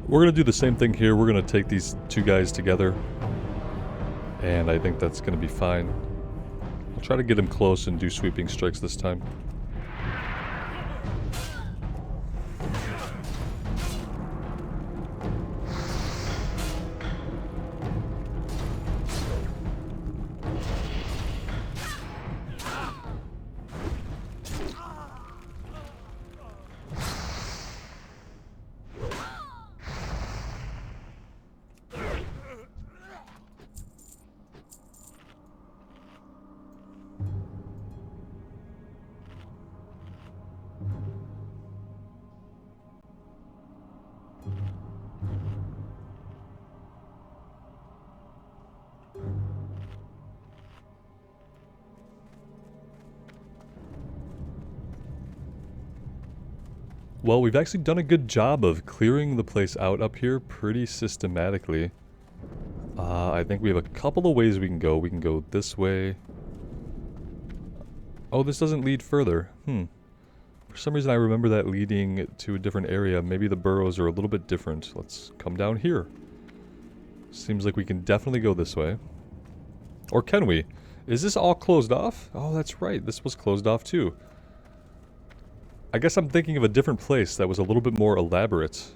We're going to do the same thing here. We're going to take these two guys together. And I think that's going to be fine. I'll try to get him close and do sweeping strikes this time. Well, we've actually done a good job of clearing the place out up here pretty systematically. I think we have a couple of ways we can go. We can go this way. Oh, this doesn't lead further. For some reason I remember that leading to a different area. Maybe the burrows are a little bit different. Let's come down here. Seems like we can definitely go this way. Or can we? Is this all closed off? Oh, that's right. This was closed off too. I guess I'm thinking of a different place that was a little bit more elaborate.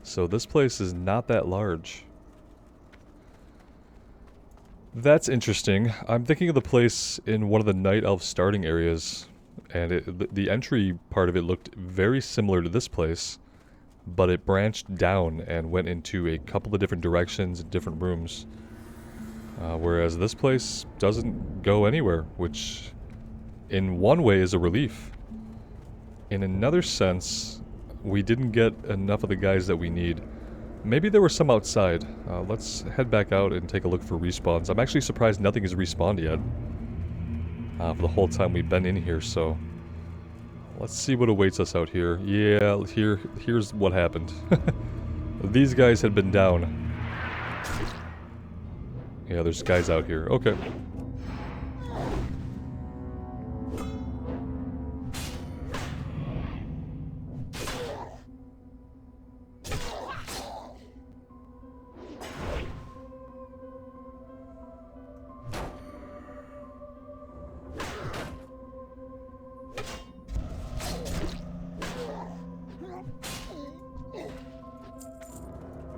So this place is not that large. That's interesting. I'm thinking of the place in one of the Night Elf starting areas. And the entry part of it looked very similar to this place. But it branched down and went into a couple of different directions and different rooms. Whereas this place doesn't go anywhere, which in one way is a relief. In another sense, we didn't get enough of the guys that we need. Maybe there were some outside. Let's head back out and take a look for respawns. I'm actually surprised nothing has respawned yet. For the whole time we've been in here, so... Let's see what awaits us out here. Yeah, here's what happened. These guys had been down. Yeah, there's guys out here. Okay.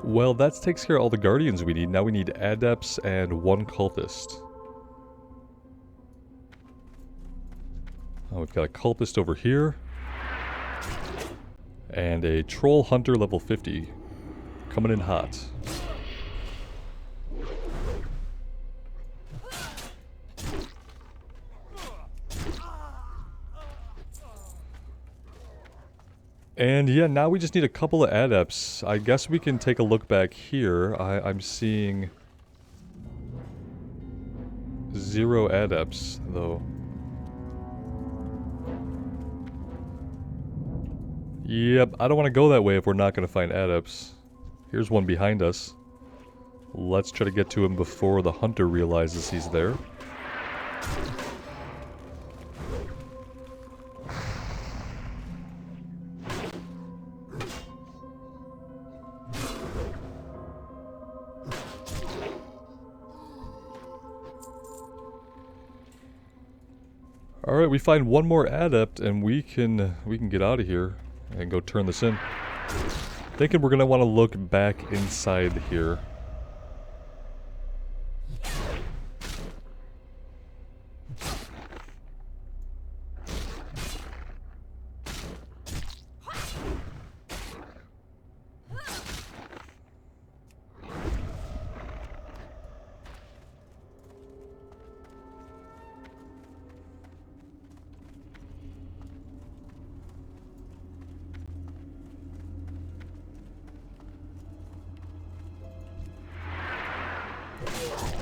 Well, that takes care of all the guardians we need. Now we need adepts and one cultist. Oh, we've got a cultist over here. And a troll hunter level 50. Coming in hot. And yeah, now we just need a couple of adepts. I guess we can take a look back here. I'm seeing 0 adepts, though. Yep, I don't want to go that way if we're not going to find adepts. Here's one behind us. Let's try to get to him before the hunter realizes he's there. Alright, we find one more adept and we can get out of here and go turn this in. Thinking we're gonna want to look back inside here.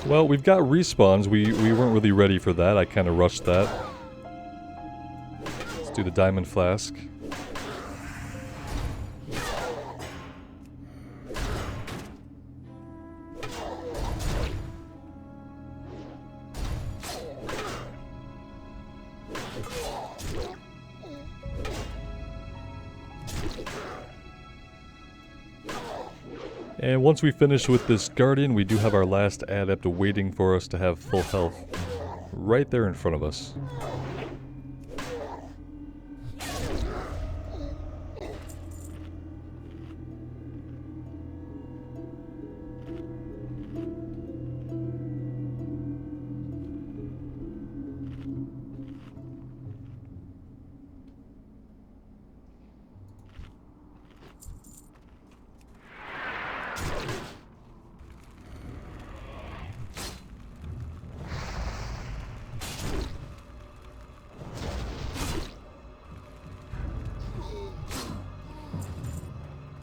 Well, we've got respawns. We weren't really ready for that. I kind of rushed that. Let's do the diamond flask. And once we finish with this guardian, we do have our last adept waiting for us to have full health. Right there in front of us.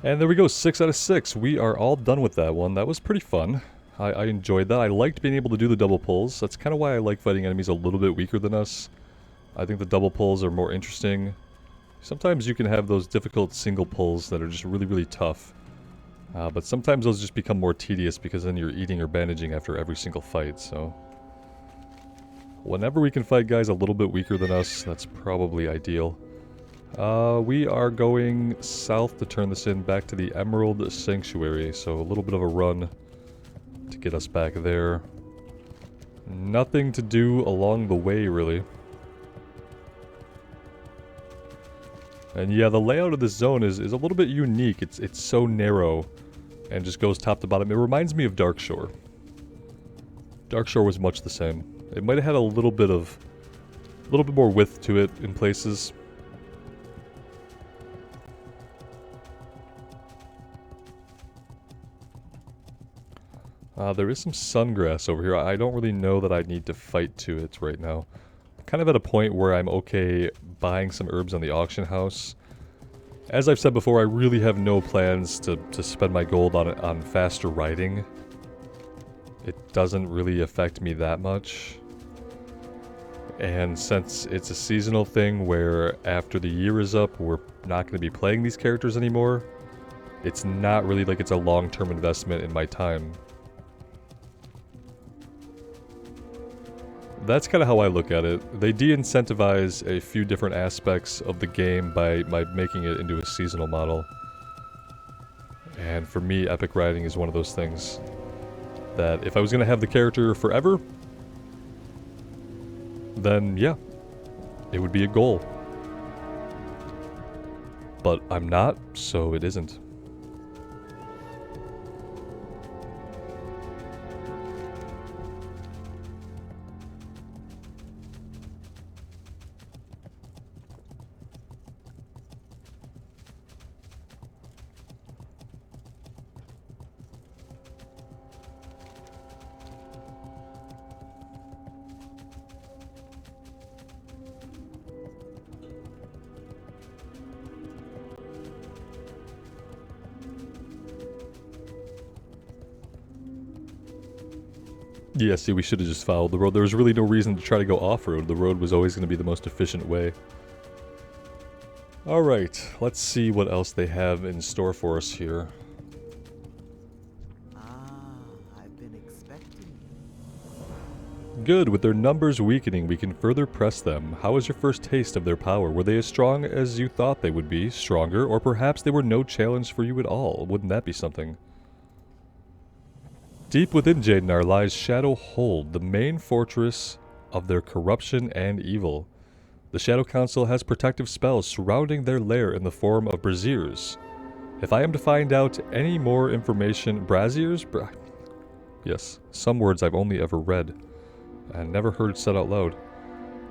And there we go, 6 out of 6. We are all done with that one. That was pretty fun. I enjoyed that. I liked being able to do the double pulls. That's kind of why I like fighting enemies a little bit weaker than us. I think the double pulls are more interesting. Sometimes you can have those difficult single pulls that are just really, really tough. But sometimes those just become more tedious because then you're eating or bandaging after every single fight, so... Whenever we can fight guys a little bit weaker than us, that's probably ideal. We are going south to turn this in back to the Emerald Sanctuary, so a little bit of a run to get us back there. Nothing to do along the way, really. And yeah, the layout of this zone is a little bit unique. It's so narrow and just goes top to bottom. It reminds me of Darkshore. Darkshore was much the same. It might have had a little bit more width to it in places. There is some sungrass over here. I don't really know that I need to fight to it right now. I'm kind of at a point where I'm okay buying some herbs on the auction house. As I've said before, I really have no plans to spend my gold on faster riding. It doesn't really affect me that much. And since it's a seasonal thing where after the year is up, we're not going to be playing these characters anymore, it's not really like it's a long-term investment in my time. That's kind of how I look at it. They de-incentivize a few different aspects of the game by making it into a seasonal model. And for me, epic riding is one of those things that if I was going to have the character forever, then yeah, it would be a goal. But I'm not, so it isn't. Yeah, see, we should have just followed the road. There was really no reason to try to go off-road. The road was always going to be the most efficient way. Alright, let's see what else they have in store for us here. I've been expecting you. Good, with their numbers weakening, we can further press them. How was your first taste of their power? Were they as strong as you thought they would be? Stronger? Or perhaps they were no challenge for you at all? Wouldn't that be something? Deep within Jadenar lies Shadow Hold, the main fortress of their corruption and evil. The Shadow Council has protective spells surrounding their lair in the form of braziers. If I am to find out any more information... Braziers? Yes, some words I've only ever read and never heard said out loud.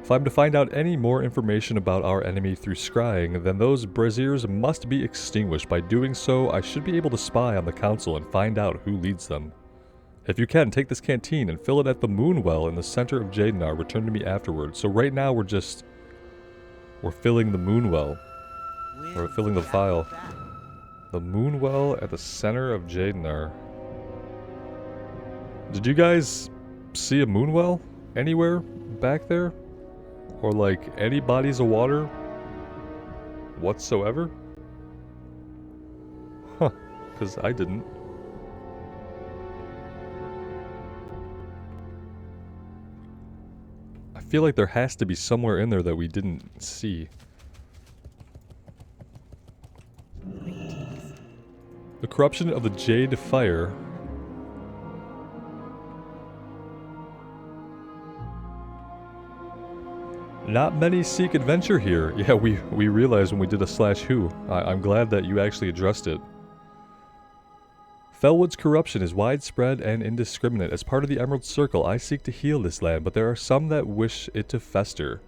If I'm to find out any more information about our enemy through scrying, then those braziers must be extinguished. By doing so, I should be able to spy on the Council and find out who leads them. If you can, take this canteen and fill it at the moonwell in the center of Jadenar. Return to me afterwards. So right now we're filling the moonwell. Or filling the vial. The moonwell at the center of Jadenar. Did you guys see a moonwell anywhere back there? Or like any bodies of water whatsoever? Huh, because I didn't. I feel like there has to be somewhere in there that we didn't see. The corruption of the Jade Fire. Not many seek adventure here. Yeah, we realized when we did a /who. I'm glad that you actually addressed it. Felwood's corruption is widespread and indiscriminate. As part of the Emerald Circle, I seek to heal this land, but there are some that wish it to fester.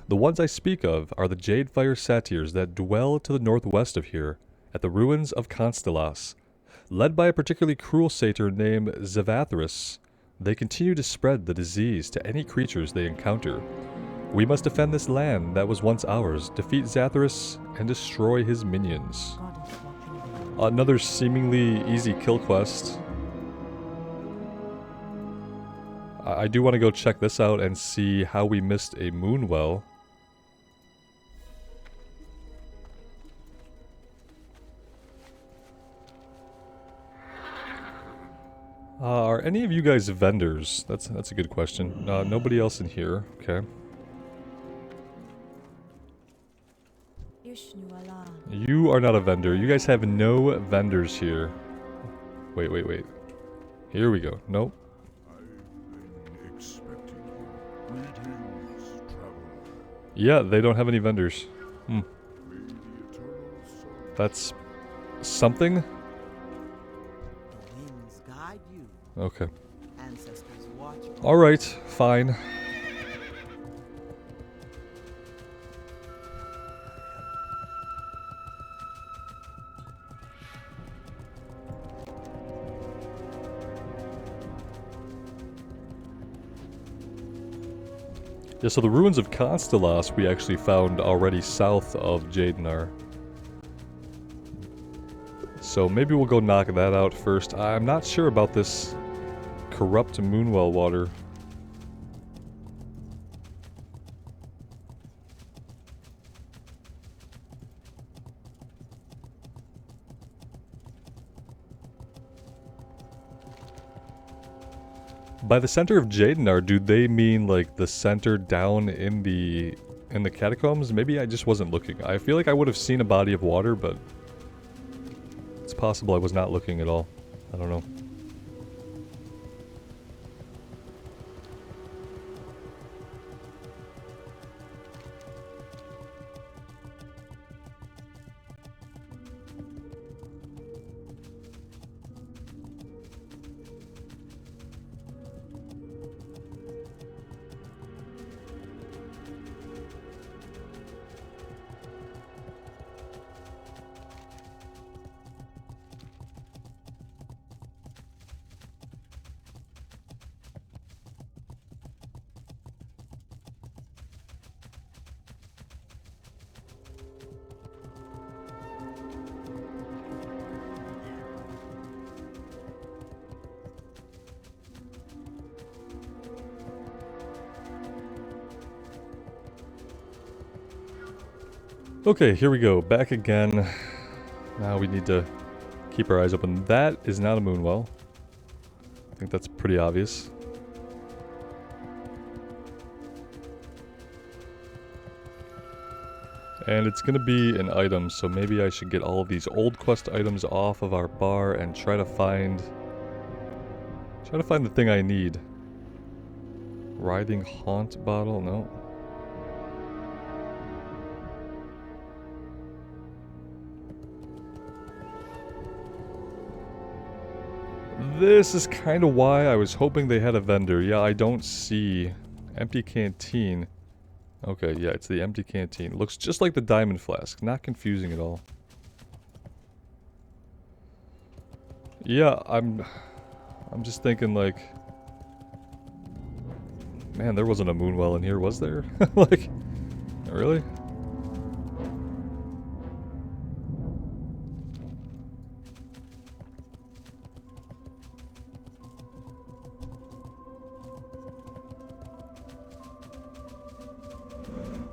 The ones I speak of are the Jade Fire satyrs that dwell to the northwest of here, at the ruins of Constellas. Led by a particularly cruel satyr named Zavathris, they continue to spread the disease to any creatures they encounter. We must defend this land that was once ours, defeat Zathras, and destroy his minions. Another seemingly easy kill quest. I do want to go check this out and see how we missed a moonwell. Are any of you guys vendors? That's a good question. Nobody else in here. Okay. You are not a vendor. You guys have no vendors here. Wait. Here we go. Nope. Yeah, they don't have any vendors. That's something? Okay. Alright, fine. Yeah, so the ruins of Constellas we actually found already south of Jadenar. So maybe we'll go knock that out first. I'm not sure about this corrupt moonwell water. By the center of Jadenar, do they mean like the center down in the catacombs? Maybe I just wasn't looking. I feel like I would have seen a body of water, but it's possible I was not looking at all. I don't know. Okay, here we go. Back again. Now we need to keep our eyes open. That is not a moonwell. I think that's pretty obvious. And it's going to be an item, so maybe I should get all of these old quest items off of our bar and try to find the thing I need. Writhing Haunt bottle? No. This is kind of why I was hoping they had a vendor. Yeah, I don't see empty canteen. Okay, yeah, it's the empty canteen. It looks just like the diamond flask. Not confusing at all. Yeah, I'm just thinking like, man, there wasn't a moonwell in here, was there? Like, really?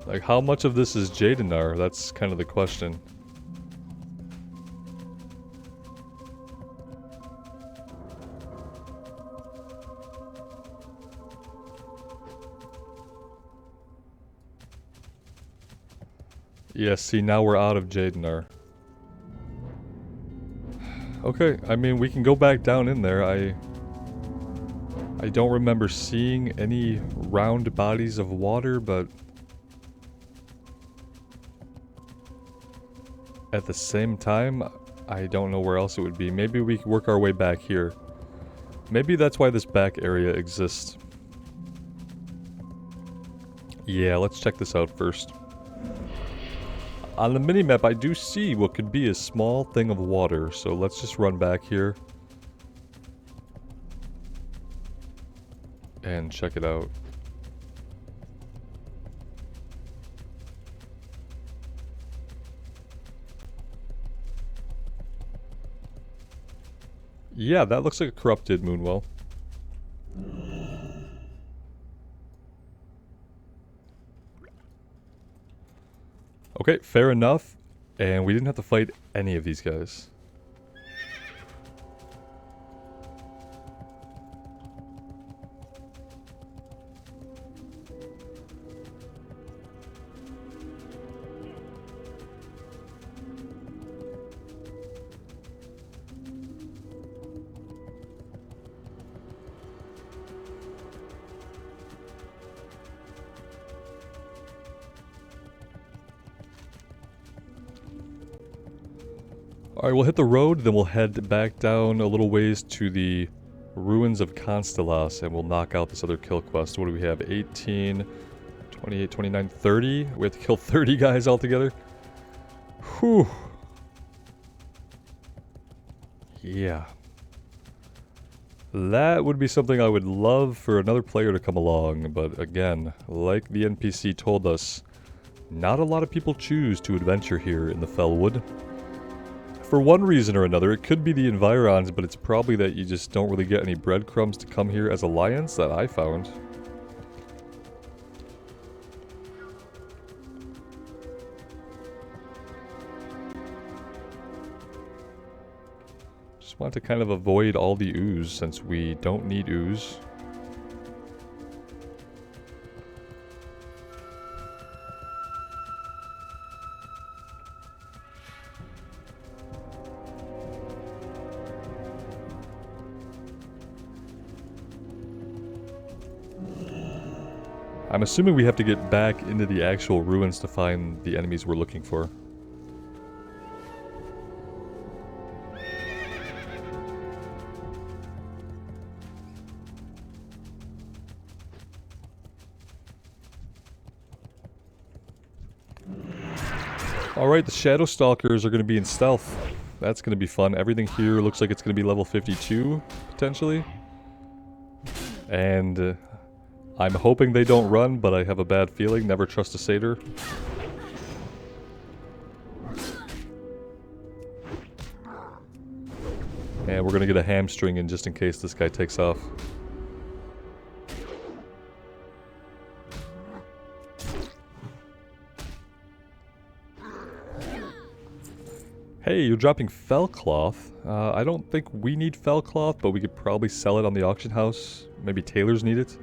Like, how much of this is Jadenar? That's kind of the question. Yeah, see, now we're out of Jadenar. Okay, I mean, we can go back down in there. I don't remember seeing any round bodies of water, but at the same time, I don't know where else it would be. Maybe we can work our way back here. Maybe that's why this back area exists. Yeah, let's check this out first. On the minimap, I do see what could be a small thing of water, so let's just run back here and check it out. Yeah, that looks like a corrupted moonwell. Okay, fair enough. And we didn't have to fight any of these guys. Alright, we'll hit the road, then we'll head back down a little ways to the ruins of Constellas, and we'll knock out this other kill quest. What do we have? 18, 28, 29, 30? We have to kill 30 guys altogether? Whew. Yeah. That would be something I would love for another player to come along, but again, like the NPC told us, not a lot of people choose to adventure here in the Fellwood. For one reason or another, it could be the environs, but it's probably that you just don't really get any breadcrumbs to come here as alliance that I found. Just want to kind of avoid all the ooze since we don't need ooze. I'm assuming we have to get back into the actual ruins to find the enemies we're looking for. Alright, the Shadow Stalkers are going to be in stealth. That's going to be fun. Everything here looks like it's going to be level 52, potentially. And I'm hoping they don't run, but I have a bad feeling. Never trust a satyr. And we're going to get a hamstring in just in case this guy takes off. Hey, you're dropping fell cloth. I don't think we need fell cloth, but we could probably sell it on the auction house. Maybe tailors need it.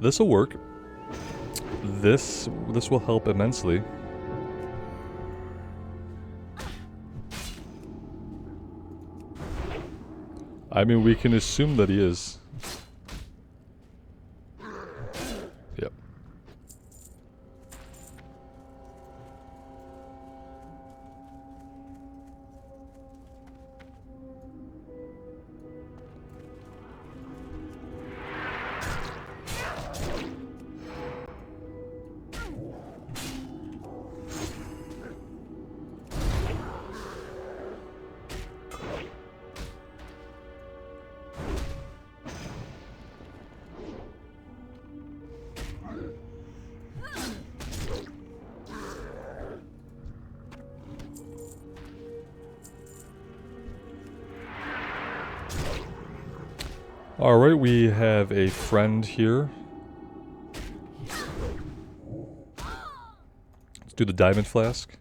This'll work. This will help immensely. I mean, we can assume that he is. Yep. Alright, we have a friend here. Let's do the diamond flask.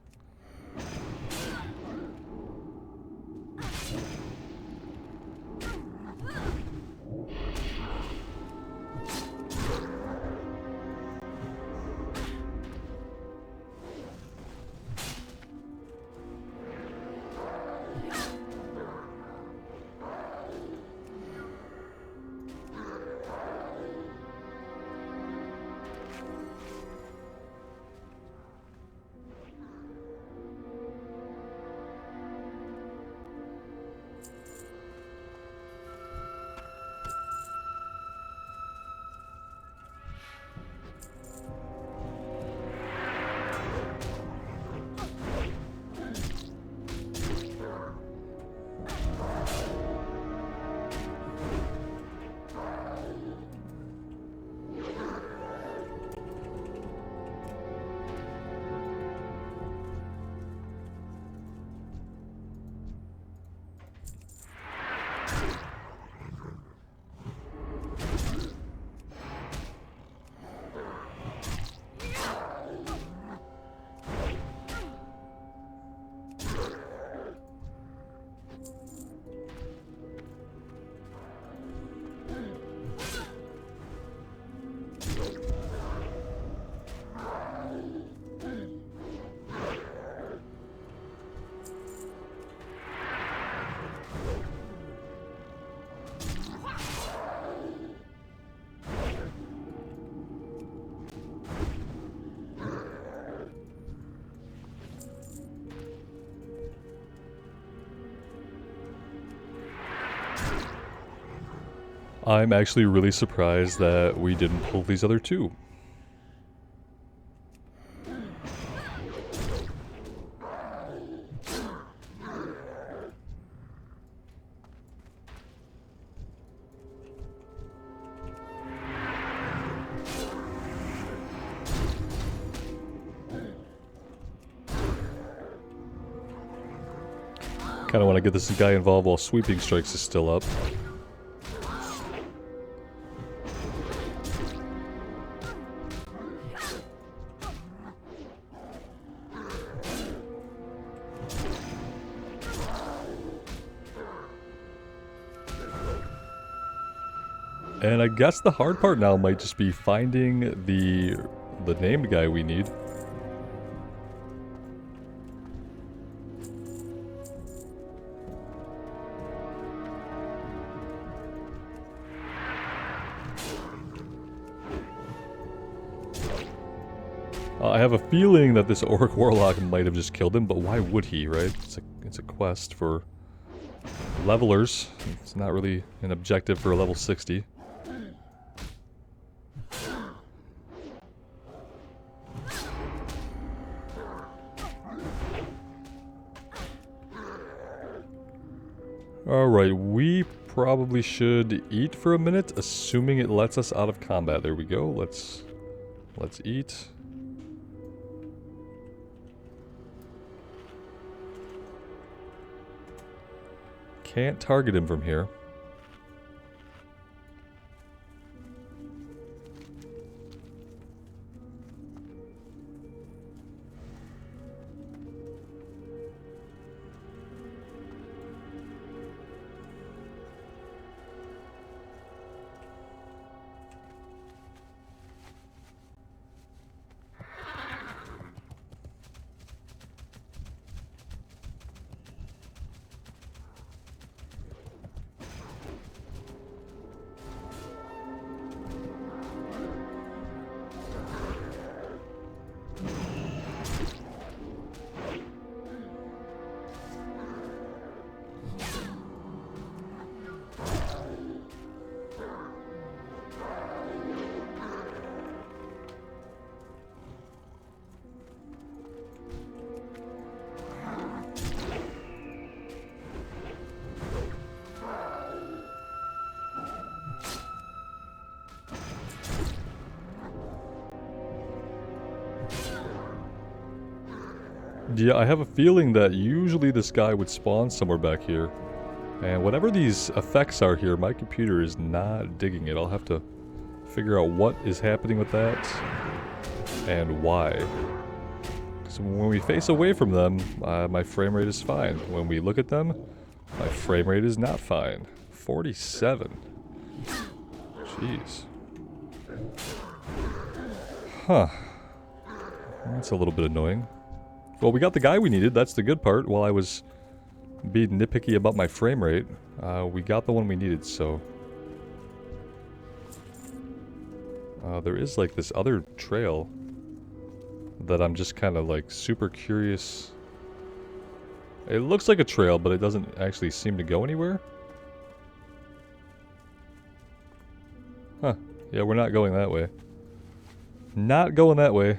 I'm actually really surprised that we didn't pull these other two. Kinda wanna get this guy involved while sweeping strikes is still up. And I guess the hard part now might just be finding the named guy we need. I have a feeling that this Orc Warlock might have just killed him, but why would he, right? It's a quest for levelers. It's not really an objective for a level 60. Alright, we probably should eat for a minute, assuming it lets us out of combat. There we go. Let's eat. Can't target him from here. Yeah, I have a feeling that usually this guy would spawn somewhere back here. And whatever these effects are here, my computer is not digging it. I'll have to figure out what is happening with that and why. So when we face away from them, my frame rate is fine. When we look at them, my frame rate is not fine. 47. Jeez. Huh. That's a little bit annoying. Well, we got the guy we needed. That's the good part. While I was being nitpicky about my frame rate, we got the one we needed, so... there is like this other trail that I'm just kind of like super curious. It looks like a trail, but it doesn't actually seem to go anywhere. Huh. Yeah, we're not going that way. Not going that way.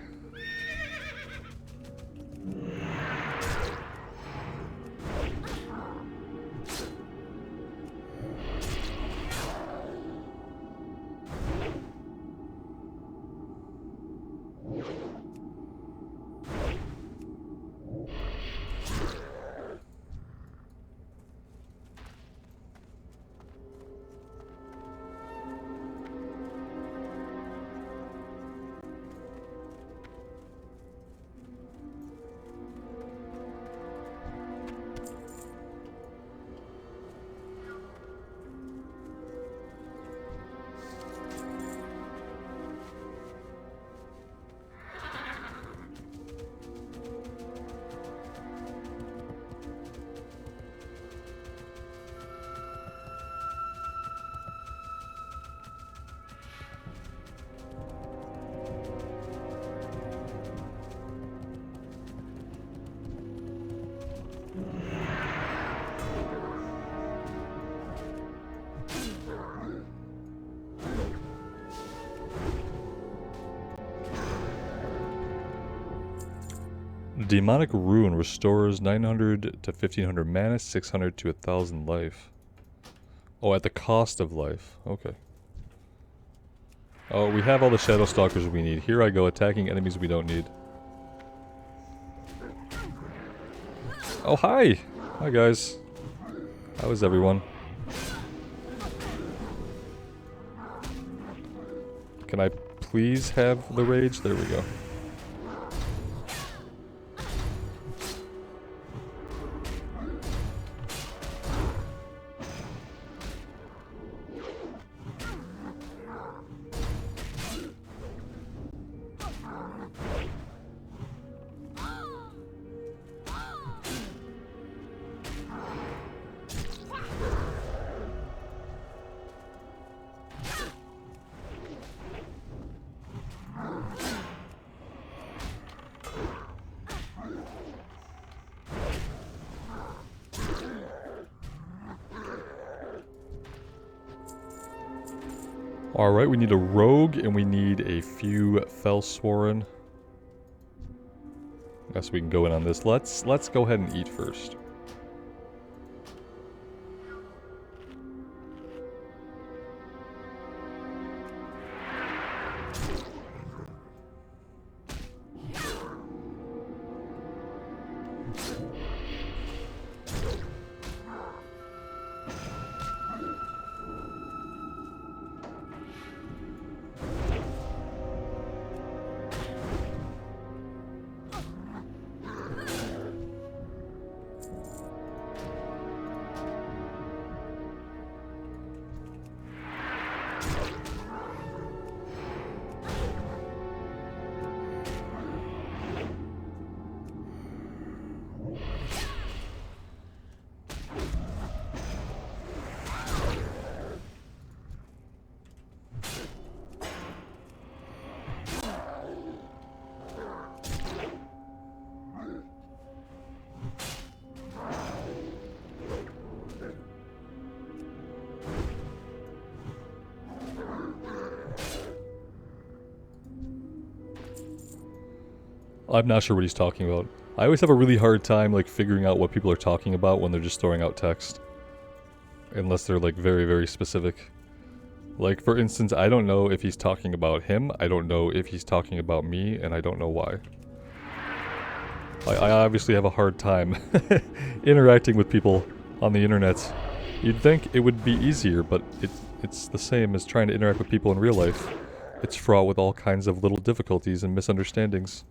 Demonic Rune restores 900 to 1500 mana, 600 to 1000 life. Oh, at the cost of life. Okay. Oh, we have all the Shadow Stalkers we need. Here I go, attacking enemies we don't need. Oh, hi! Hi, guys. How is everyone? Can I please have the rage? There we go. Alright, we need a rogue and we need a few Fellsworn. Guess we can go in on this. Let's go ahead and eat first. I'm not sure what he's talking about. I always have a really hard time like figuring out what people are talking about when they're just throwing out text. Unless they're like very, very specific. Like for instance, I don't know if he's talking about him, I don't know if he's talking about me, and I don't know why. I obviously have a hard time interacting with people on the internet You'd think it would be easier, but it's the same as trying to interact with people in real life. It's fraught with all kinds of little difficulties and misunderstandings.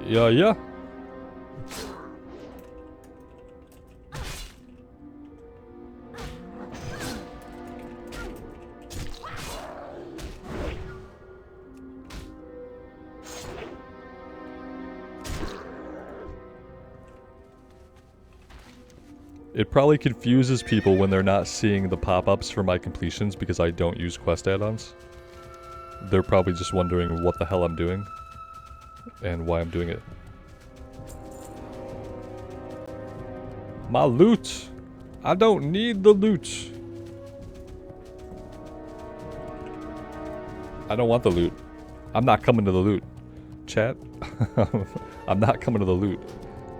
Yeah. It probably confuses people when they're not seeing the pop-ups for my completions because I don't use quest add-ons. They're probably just wondering what the hell I'm doing and why I'm doing it. My loot! I don't need the loot! I don't want the loot. I'm not coming to the loot. Chat? I'm not coming to the loot.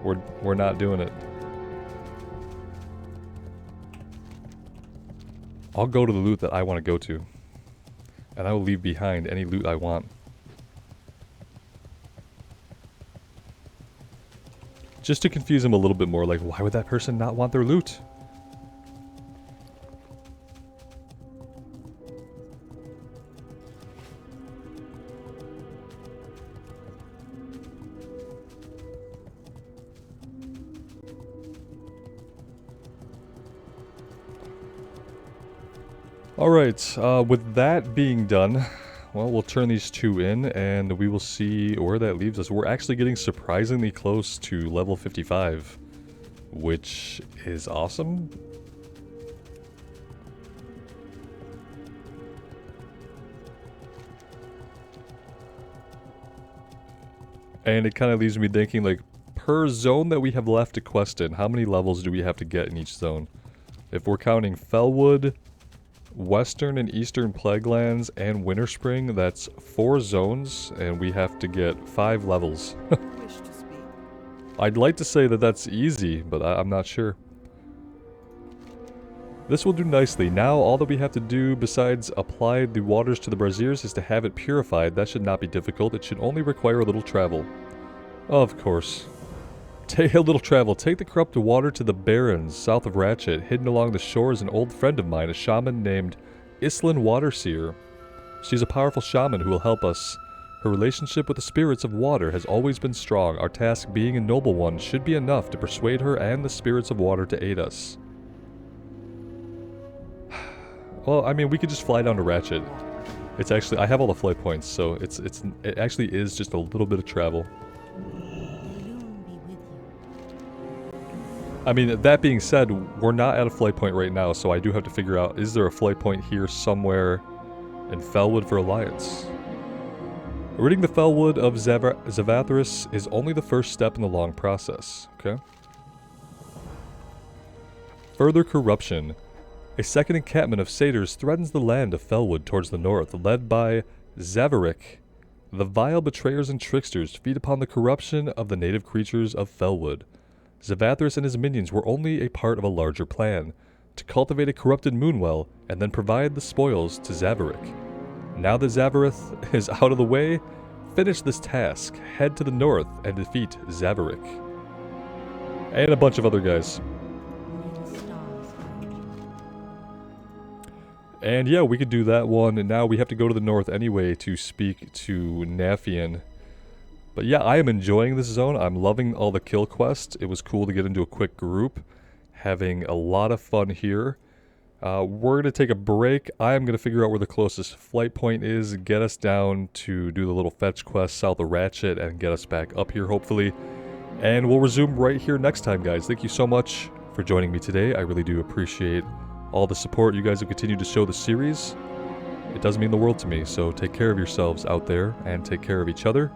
We're not doing it. I'll go to the loot that I want to go to. And I will leave behind any loot I want. Just to confuse him a little bit more, like, why would that person not want their loot? Alright, with that being done, well, we'll turn these two in, and we will see where that leaves us. We're actually getting surprisingly close to level 55, which is awesome. And it kind of leaves me thinking, like, per zone that we have left to quest in, how many levels do we have to get in each zone? If we're counting Fellwood, Western and Eastern Plaguelands, and Winterspring, that's 4 zones, and we have to get 5 levels. I'd like to say that that's easy, but I'm not sure. This will do nicely. Now, all that we have to do besides apply the waters to the braziers is to have it purified. That should not be difficult. It should only require a little travel. Of course. Take a little travel. Take the corrupted water to the Barrens, south of Ratchet. Hidden along the shore is an old friend of mine, a shaman named Islin Waterseer. She's a powerful shaman who will help us. Her relationship with the spirits of water has always been strong. Our task, being a noble one, should be enough to persuade her and the spirits of water to aid us. Well, I mean, we could just fly down to Ratchet. It's actually, I have all the flight points, so it actually is just a little bit of travel. I mean, that being said, we're not at a flight point right now, so I do have to figure out, is there a flight point here somewhere in Fellwood for Alliance? Ridding the Fellwood of Zavathris is only the first step in the long process, okay? Further corruption. A second encampment of satyrs threatens the land of Fellwood towards the north, led by Zavaric. The vile betrayers and tricksters feed upon the corruption of the native creatures of Fellwood. Zavathris and his minions were only a part of a larger plan, to cultivate a corrupted moonwell and then provide the spoils to Zavaric. Now that Zavarith is out of the way, finish this task, head to the north and defeat Zavaric. And a bunch of other guys. And yeah, we could do that one, and now we have to go to the north anyway to speak to Nafian. But yeah, I am enjoying this zone. I'm loving all the kill quests. It was cool to get into a quick group. Having a lot of fun here. We're going to take a break. I am going to figure out where the closest flight point is, get us down to do the little fetch quest south of Ratchet, and get us back up here, hopefully. And we'll resume right here next time, guys. Thank you so much for joining me today. I really do appreciate all the support you guys have continued to show the series. It does mean the world to me, so take care of yourselves out there, and take care of each other.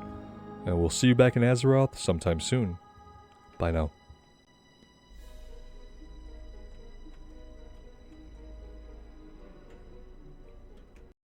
And we'll see you back in Azeroth sometime soon. Bye now.